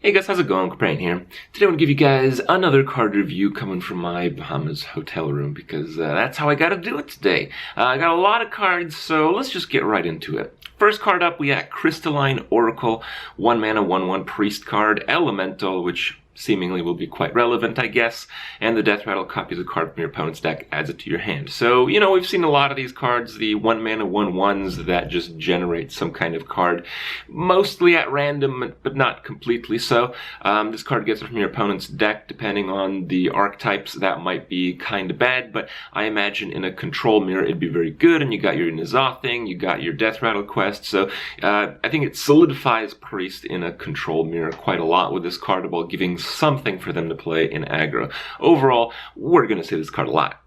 Hey guys, how's it going? Kripparrian here. Today I want to give you guys another card review coming from my Bahamas hotel room because that's how I gotta do it today. I got a lot of cards, so let's just get right into it. First card up, we got Crystalline Oracle, 1 mana, 1/1 priest card, Elemental, which seemingly will be quite relevant, I guess, and the Death Rattle copies a card from your opponent's deck, adds it to your hand. So, you know, we've seen a lot of these cards, the 1 mana 1/1s that just generate some kind of card, mostly at random, but not completely so. This card gets it from your opponent's deck, depending on the archetypes, that might be kind of bad, but I imagine in a control mirror it'd be very good, and you got your N'Zothing, you got your Death Rattle quest, so I think it solidifies Priest in a control mirror quite a lot with this card while giving something for them to play in aggro. Overall, we're going to see this card a lot.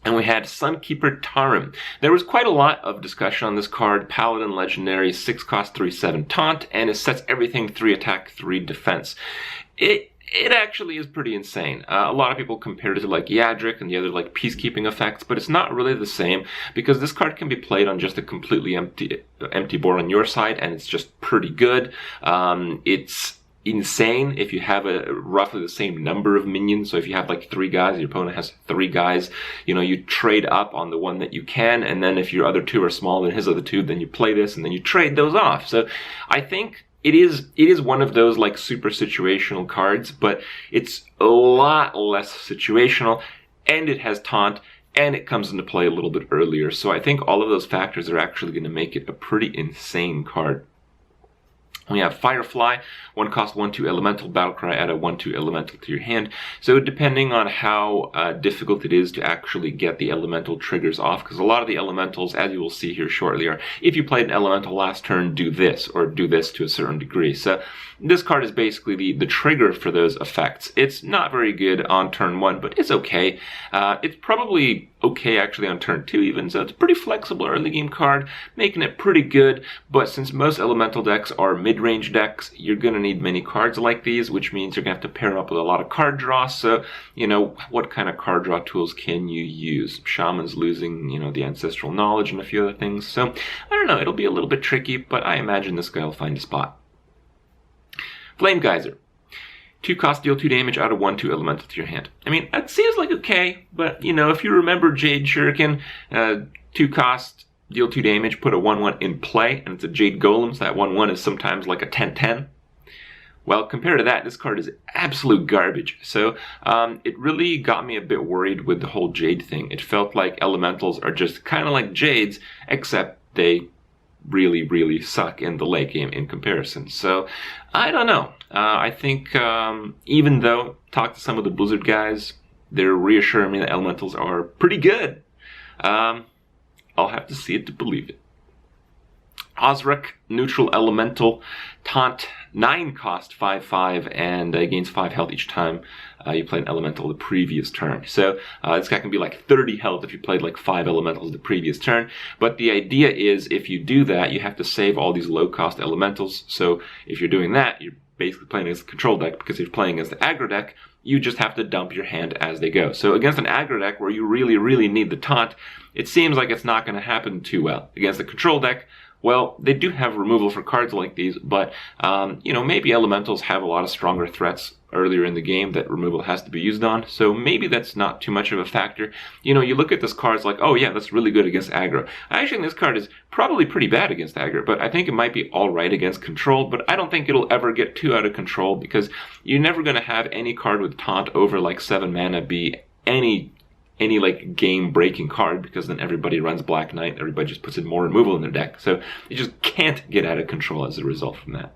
And we had Sunkeeper Tarim. There was quite a lot of discussion on this card. Paladin Legendary, 6 cost, 3/7 taunt, and it sets everything 3 attack, 3 defense. It actually is pretty insane. A lot of people compare it to like Yadric and the other like peacekeeping effects, but it's not really the same because this card can be played on just a completely empty board on your side, and it's just pretty good. It's insane if you have a roughly the same number of minions. So if you have like 3 guys, your opponent has 3 guys, you know, you trade up on the one that you can, and then if your other 2 are smaller than his other 2, then you play this and then you trade those off. So I think it is one of those like super situational cards, but it's a lot less situational, and it has taunt, and it comes into play a little bit earlier. So I think all of those factors are actually going to make it a pretty insane card. We have Firefly, 1 cost, 1/2 elemental, battlecry, add a 1/2 elemental to your hand. So depending on how difficult it is to actually get the elemental triggers off, because a lot of the elementals, as you will see here shortly, are if you played an elemental last turn, do this, or do this to a certain degree. So this card is basically the trigger for those effects. It's not very good on turn 1, but it's okay. It's probably okay actually on turn 2 even, so it's a pretty flexible early game card, making it pretty good, but since most elemental decks are mid-range decks, you're going to need many cards like these, which means you're going to have to pair them up with a lot of card draw. So, you know, what kind of card draw tools can you use? Shaman's losing, you know, the ancestral knowledge and a few other things, so I don't know, it'll be a little bit tricky, but I imagine this guy will find a spot. Hame Geyser. 2 cost, deal 2 damage, out of 1/2 elemental to your hand. I mean, that seems like okay, but, you know, if you remember Jade Shuriken, 2 cost, deal 2 damage, put a 1/1 in play, and it's a Jade Golem, so that 1/1 is sometimes like a 10/10. Well, compared to that, this card is absolute garbage. So it really got me a bit worried with the whole Jade thing. It felt like elementals are just kind of like Jades, except they really suck in the late game in comparison. So I don't know. I think even though talk to some of the Blizzard guys, they're reassuring me that elementals are pretty good. I'll have to see it to believe it. Osric, neutral elemental, taunt, 9 cost, 5/5, and gains 5 health each time you play an elemental the previous turn. So this guy can be like 30 health if you played like 5 elementals the previous turn. But the idea is if you do that, you have to save all these low cost elementals. So if you're doing that, you're basically playing against the control deck, because if you're playing against the aggro deck, you just have to dump your hand as they go. So against an aggro deck where you really need the taunt, it seems like it's not going to happen too well. Against the control deck, well, they do have removal for cards like these, but, you know, maybe elementals have a lot of stronger threats earlier in the game that removal has to be used on, so maybe that's not too much of a factor. You know, you look at this card, it's like, oh yeah, that's really good against aggro. I actually think this card is probably pretty bad against aggro, but I think it might be alright against control, but I don't think it'll ever get too out of control, because you're never going to have any card with taunt over like 7 mana be any like game-breaking card, because then everybody runs Black Knight, everybody just puts in more removal in their deck, so you just can't get out of control as a result from that.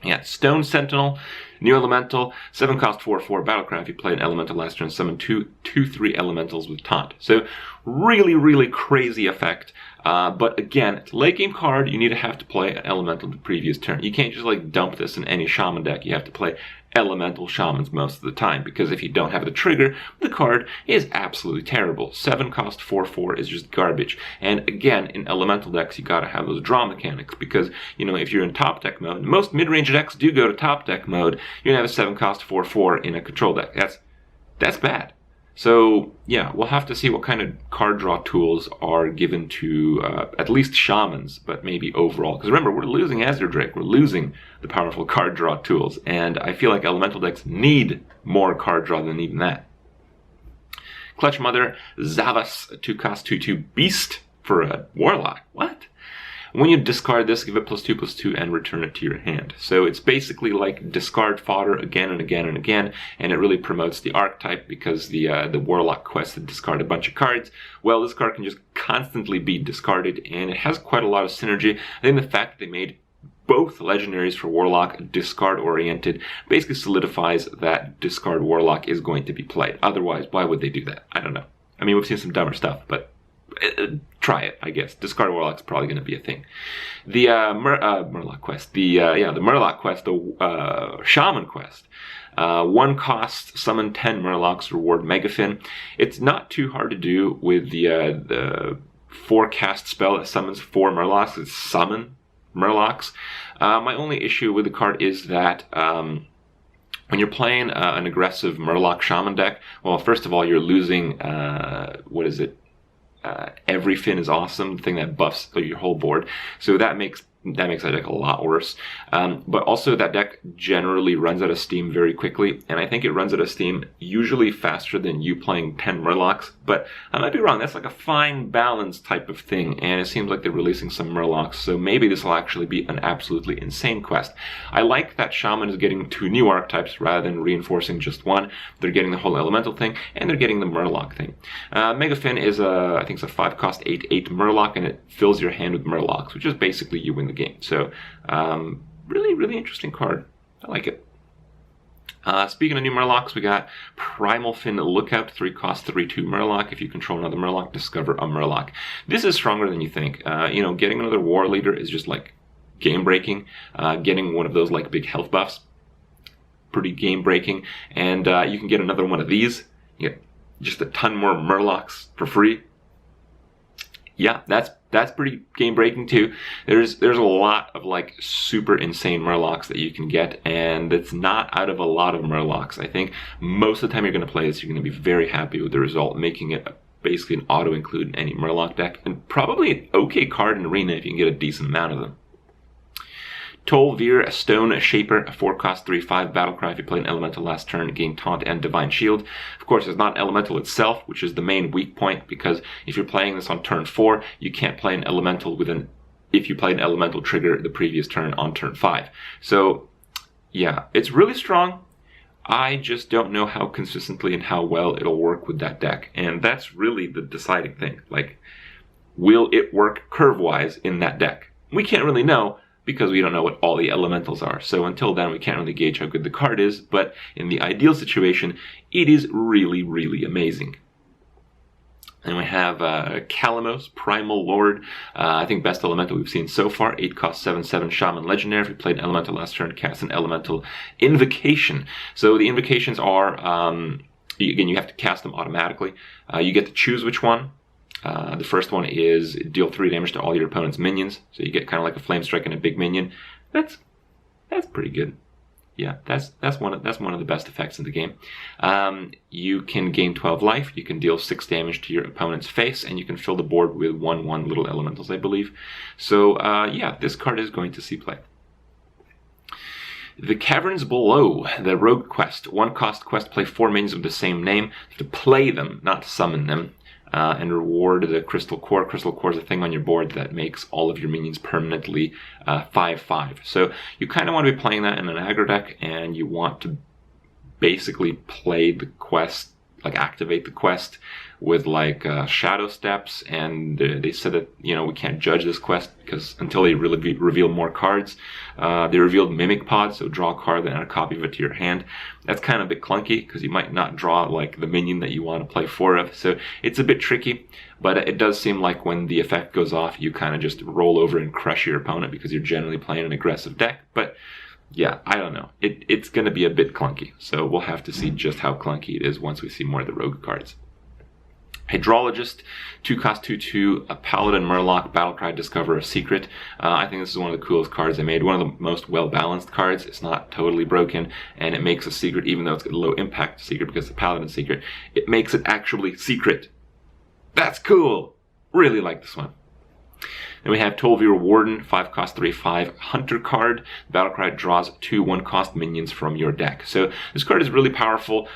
Yeah, Stone Sentinel, new elemental, 7 cost, 4/4, battlecry. If you play an elemental last turn, summon 2/3 elementals with taunt. So really crazy effect. But again, it's a late game card. You need to have to play an elemental the previous turn. You can't just like dump this in any shaman deck. You have to play elemental shamans most of the time, because if you don't have the trigger, the card is absolutely terrible. 7 cost, 4/4 is just garbage. And again, in elemental decks, you gotta have those draw mechanics, because, you know, if you're in top deck mode, most mid-range decks do go to top deck mode, you're gonna have a 7 cost, 4/4 in a control deck. That's bad. So yeah, we'll have to see what kind of card draw tools are given to at least shamans, but maybe overall. Because remember, we're losing Azure Drake, we're losing the powerful card draw tools, and I feel like elemental decks need more card draw than even that. Clutch Mother, Zavas, 2-cost 2/2 Beast for a Warlock. What? When you discard this, give it +2/+2 and return it to your hand. So it's basically like discard fodder again and again and again, and it really promotes the archetype because the Warlock quest that discard a bunch of cards, well, this card can just constantly be discarded, and it has quite a lot of synergy. I think the fact that they made both legendaries for Warlock discard oriented basically solidifies that discard Warlock is going to be played. Otherwise, why would they do that? I don't know. I mean, we've seen some dumber stuff, but try it, I guess. Discard Warlock's probably going to be a thing. The Murloc quest, the Murloc quest, the Shaman quest. 1 cost, summon 10 Murlocs, reward Megafin. It's not too hard to do with the 4-cast spell that summons 4 Murlocs. It's summon Murlocs. My only issue with the card is that when you're playing an aggressive Murloc Shaman deck, well, first of all, you're losing, what is it? Every Fin is awesome, the thing that buffs your whole board. So that makes that deck a lot worse. But also that deck generally runs out of steam very quickly, and I think it runs out of steam usually faster than you playing 10 Murlocs. But I might be wrong. That's like a fine balance type of thing, and it seems like they're releasing some Murlocs, so maybe this will actually be an absolutely insane quest. I like that Shaman is getting 2 new archetypes rather than reinforcing just one. They're getting the whole elemental thing, and they're getting the Murloc thing. Megafin is I think it's a 5-cost 8/8 Murloc, and it fills your hand with Murlocs, which is basically you win the game. So really, really interesting card. I like it. Speaking of new Murlocs, we got Primal Fin Lookout, 3-cost 3/2 Murloc. If you control another Murloc, discover a Murloc. This is stronger than you think. You know, getting another War Leader is just like game breaking. Getting one of those like big health buffs, pretty game breaking. And you can get another one of these. You get just a ton more Murlocs for free. Yeah, that's pretty game breaking too. There's a lot of like super insane Murlocs that you can get, and it's not out of a lot of Murlocs. I think most of the time you're going to play this, you're going to be very happy with the result, making it basically an auto include in any Murloc deck, and probably an okay card in Arena if you can get a decent amount of them. Tol'Vir, a Stone Shaper, a 4-cost 3/5 Battlecry. If you play an Elemental last turn, gain Taunt and Divine Shield. Of course, it's not Elemental itself, which is the main weak point, because if you're playing this on turn 4, you can't play an Elemental if you play an Elemental trigger the previous turn on turn 5. So, yeah, it's really strong. I just don't know how consistently and how well it'll work with that deck, and that's really the deciding thing. Like, will it work curve-wise in that deck? We can't really know, because we don't know what all the elementals are. So until then, we can't really gauge how good the card is, but in the ideal situation, it is really, really amazing. And we have Kalamos, Primal Lord. I think best elemental we've seen so far. 8-cost 7/7 Shaman Legendary. If you played an elemental last turn, cast an elemental Invocation. So the invocations are, again, you have to cast them automatically. You get to choose which one. The first one is deal 3 damage to all your opponent's minions, so you get kind of like a flame strike and a big minion. That's pretty good. Yeah, that's one of the best effects in the game. You can gain 12 life. You can deal 6 damage to your opponent's face, and you can fill the board with 1/1 little elementals, I believe. So yeah, this card is going to see play. The Caverns Below, the Rogue quest, 1-cost quest. Play 4 minions of the same name. You have to play them, not summon them. And reward the Crystal Core. Crystal Core is a thing on your board that makes all of your minions permanently 5/5. So you kind of want to be playing that in an aggro deck, and you want to basically play the quest, like activate the quest with like shadow steps. And they said that, you know, we can't judge this quest because until they really reveal more cards. They revealed Mimic Pod, so draw a card and add a copy of it to your hand. That's kind of a bit clunky because you might not draw like the minion that you want to play 4 of. So it's a bit tricky, but it does seem like when the effect goes off, you kind of just roll over and crush your opponent because you're generally playing an aggressive deck. But yeah, I don't know. It's going to be a bit clunky, so we'll have to see just how clunky it is once we see more of the Rogue cards. Hydrologist, 2 cost 2/2, a Paladin Murloc, Battlecry, Discover a Secret. I think this is one of the coolest cards they made, one of the most well-balanced cards. It's not totally broken, and it makes a secret, even though it's a low impact secret because it's a Paladin secret, it makes it actually secret. That's cool! Really like this one. Then we have 12-Year Warden, 5 cost 3/5 Hunter card. Battlecry draws 2 1-cost minions from your deck. So this card is really powerful.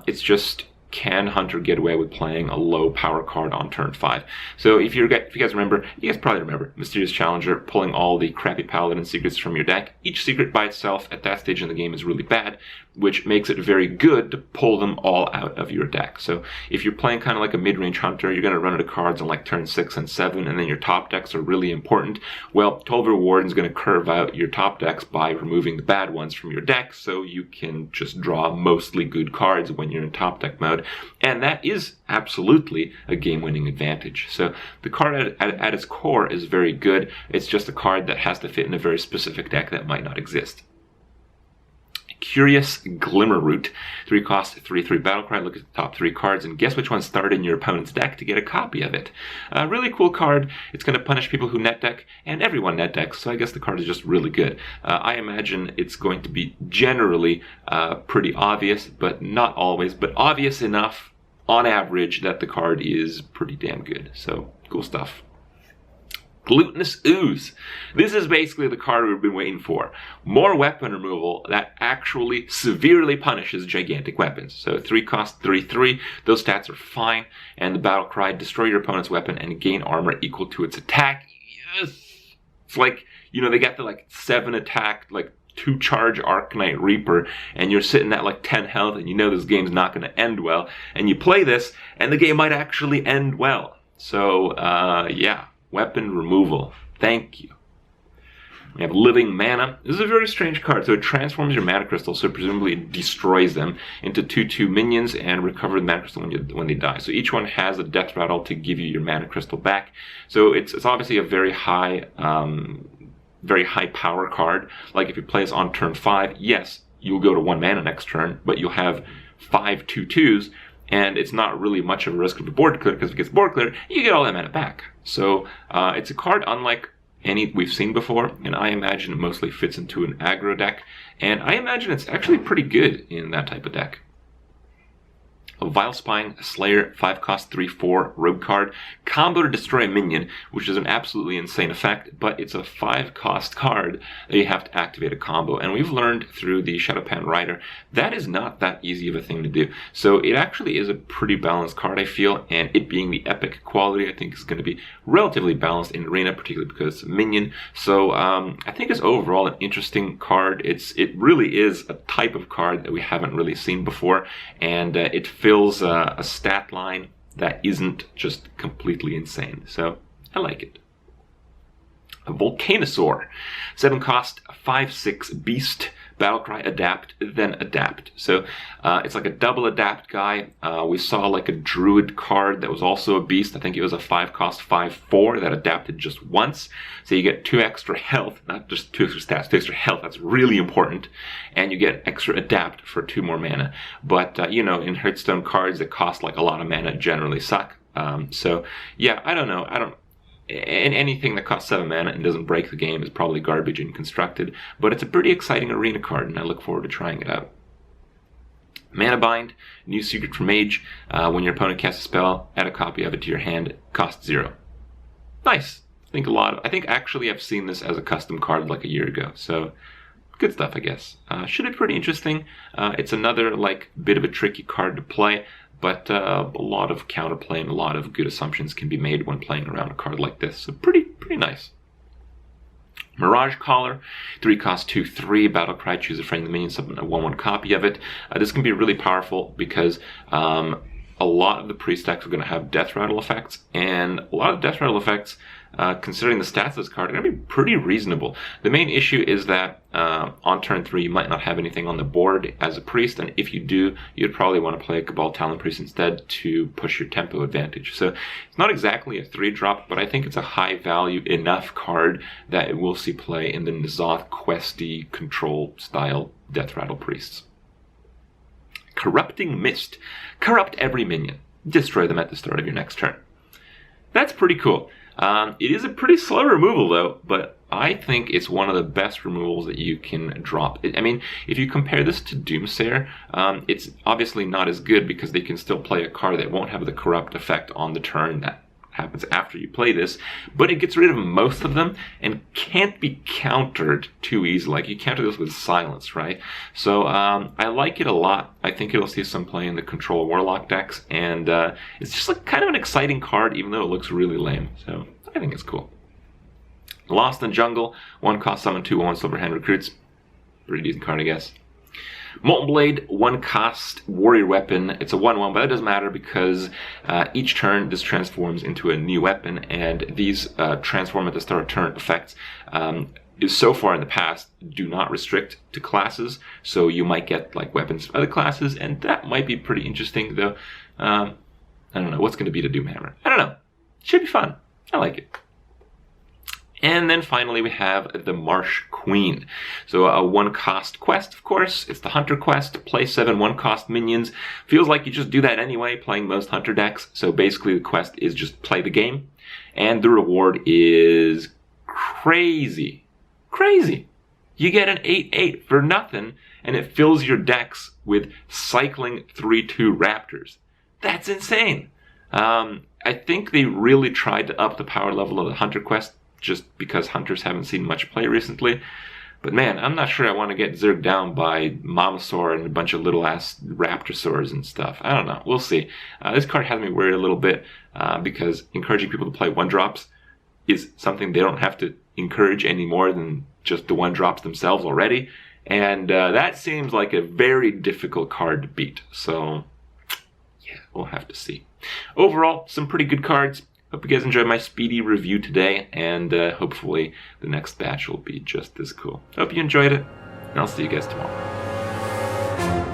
It's just, can Hunter get away with playing a low power card on turn 5? So if you guys remember, you guys probably remember, Mysterious Challenger pulling all the crappy Paladin secrets from your deck. Each secret by itself at that stage in the game is really bad, which makes it very good to pull them all out of your deck. So if you're playing kind of like a mid-range Hunter, you're going to run out of cards on like turn 6 and 7, and then your top decks are really important. Well, 12-Year Warden is going to curve out your top decks by removing the bad ones from your deck, so you can just draw mostly good cards when you're in top deck mode. And that is absolutely a game-winning advantage. So the card at its core is very good. It's just a card that has to fit in a very specific deck that might not exist. Curious Glimmerroot, 3 cost 3/3 Battlecry. Look at the top 3 cards and guess which ones start in your opponent's deck to get a copy of it. A really cool card. It's going to punish people who net deck, and everyone net decks, so I guess the card is just really good. I imagine it's going to be generally pretty obvious, but not always, but obvious enough on average that the card is pretty damn good. So cool stuff. Glutinous Ooze. This is basically the card we've been waiting for. More weapon removal that actually severely punishes gigantic weapons. So 3 cost 3/3, those stats are fine, and the battle cry, destroy your opponent's weapon and gain armor equal to its attack. Yes! It's like, you know, they got the like 7 attack, like 2 charge Arcanite Reaper, and you're sitting at like 10 health, and you know this game's not going to end well, and you play this, and the game might actually end well. So, yeah. Weapon removal. Thank you. We have Living Mana. This is a very strange card. So it transforms your mana crystals, so presumably it destroys them into 2/2 minions and recover the mana crystal when they die. So each one has a death rattle to give you your mana crystal back. So it's obviously a very high power card. Like if you play this on turn 5, yes, you'll go to 1 mana next turn, but you'll have 5 2/2s. And it's not really much of a risk of the board clear, because if it gets board clear, you get all that mana back. So it's a card unlike any we've seen before, and I imagine it mostly fits into an aggro deck, and I imagine it's actually pretty good in that type of deck. A Vilespine Slayer, 5 cost 3/4 rogue card. Combo to destroy a minion, which is an absolutely insane effect, but it's a 5 cost card that you have to activate a combo. And we've learned through the Shadowpan Rider, that is not that easy of a thing to do. So it actually is a pretty balanced card, I feel, and it being the epic quality, I think is going to be relatively balanced in Arena, particularly because it's a minion. So I think it's overall an interesting card. It really is a type of card that we haven't really seen before, and it fills a stat line that isn't just completely insane. So I like it. A Volcanosaur, 7 cost 5/6 beast. Battlecry, adapt, then adapt. So it's like a double adapt guy. We saw like a druid card that was also a beast. I think it was a 5 cost 5/4 that adapted just once. So you get 2 extra health, not just 2 extra stats, 2 extra health. That's really important. And you get extra adapt for 2 more mana. But you know, in Hearthstone cards that cost like a lot of mana generally suck. So yeah, I don't know. And anything that costs 7 mana and doesn't break the game is probably garbage and constructed, but it's a pretty exciting arena card, and I look forward to trying it out. Mana Bind, new secret for Mage. When your opponent casts a spell, add a copy of it to your hand. Cost 0. Nice. I think actually I've seen this as a custom card like a year ago, so good stuff, I guess. Should be pretty interesting. It's another like bit of a tricky card to play, but a lot of counterplay and a lot of good assumptions can be made when playing around a card like this. So pretty nice. Mirage Collar, 3 cost 2/3, Battlecry, choose a friendly minion, summon a 1/1 copy of it. This can be really powerful because a lot of the priest decks are going to have death rattle effects, and a lot of death rattle effects, considering the stats of this card, are going to be pretty reasonable. The main issue is that on turn 3 you might not have anything on the board as a priest, and if you do, you'd probably want to play a Cabal Talon Priest instead to push your tempo advantage. So it's not exactly a 3-drop, but I think it's a high value enough card that it will see play in the N'Zoth questy control style death rattle priests. Corrupting Mist. Corrupt every minion. destroy them at the start of your next turn. That's pretty cool. It is a pretty slow removal though, but I think it's one of the best removals that you can drop. I mean, if you compare this to Doomsayer, it's obviously not as good because they can still play a card that won't have the corrupt effect on the turn that happens after you play this, but it gets rid of most of them and can't be countered too easily. Like, you counter this with silence, right? So I like it a lot. I think it'll see some play in the Control Warlock decks, and it's just like kind of an exciting card, even though it looks really lame. So I think it's cool. Lost in Jungle, 1 cost summon 2/1 silver hand recruits. Pretty decent card, I guess. Molten Blade, 1 cost warrior weapon. It's a 1/1, but that doesn't matter because each turn this transforms into a new weapon, and these transform at the start of turn effects so far in the past do not restrict to classes, so you might get like weapons of other classes, and that might be pretty interesting though. I don't know what's going to be the Doomhammer. I don't know. Should be fun. I like it. And then finally we have the Marsh Queen. So a 1 cost quest, of course. It's the Hunter quest. Play 7 1 cost minions. Feels like you just do that anyway, playing most Hunter decks. So basically the quest is just play the game. And the reward is crazy. Crazy. You get an 8/8 for nothing, and it fills your decks with cycling 3/2 Raptors. That's insane. I think they really tried to up the power level of the Hunter quest, just because Hunters haven't seen much play recently. But man, I'm not sure I want to get zerged down by Mamasaur and a bunch of little ass Raptorsaurs and stuff. I don't know. We'll see. This card has me worried a little bit because encouraging people to play 1-drops is something they don't have to encourage any more than just the 1-drops themselves already. And that seems like a very difficult card to beat. So yeah, we'll have to see. Overall, some pretty good cards. Hope you guys enjoyed my speedy review today, and hopefully the next batch will be just as cool. Hope you enjoyed it, and I'll see you guys tomorrow.